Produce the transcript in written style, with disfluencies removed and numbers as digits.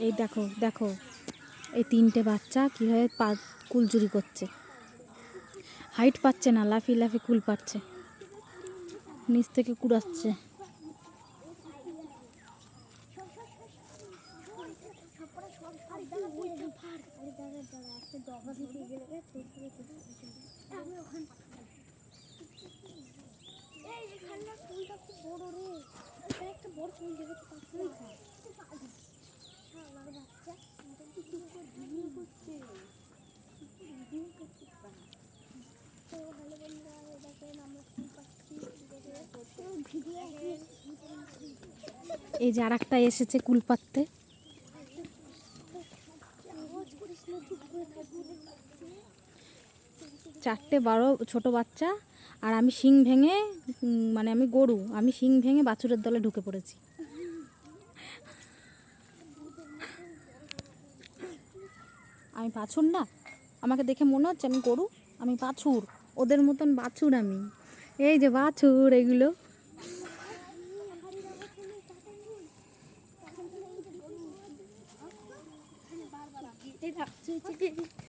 এই দেখো দেখো, এই তিনটে বাচ্চা কীভাবে কুল চুরি করছে। হাইট পাচ্ছে না, লাফিয়ে লাফিয়ে কুল পাচ্ছে, নিচ থেকে কুড়াচ্ছে। এই যে আর একটা এসেছে কুল পাততে। চারটে বড় ছোট বাচ্চা, আর আমি শিং ভেঙে, মানে আমি গরু, আমি শিং ভেঙে বাছুরের দলে ঢুকে পড়েছি। আমি বাছুর না, আমাকে দেখে মনে হচ্ছে আমি গরু, আমি বাছুর, ওদের মতন বাছুর আমি। এই যে বাছুর এগুলো।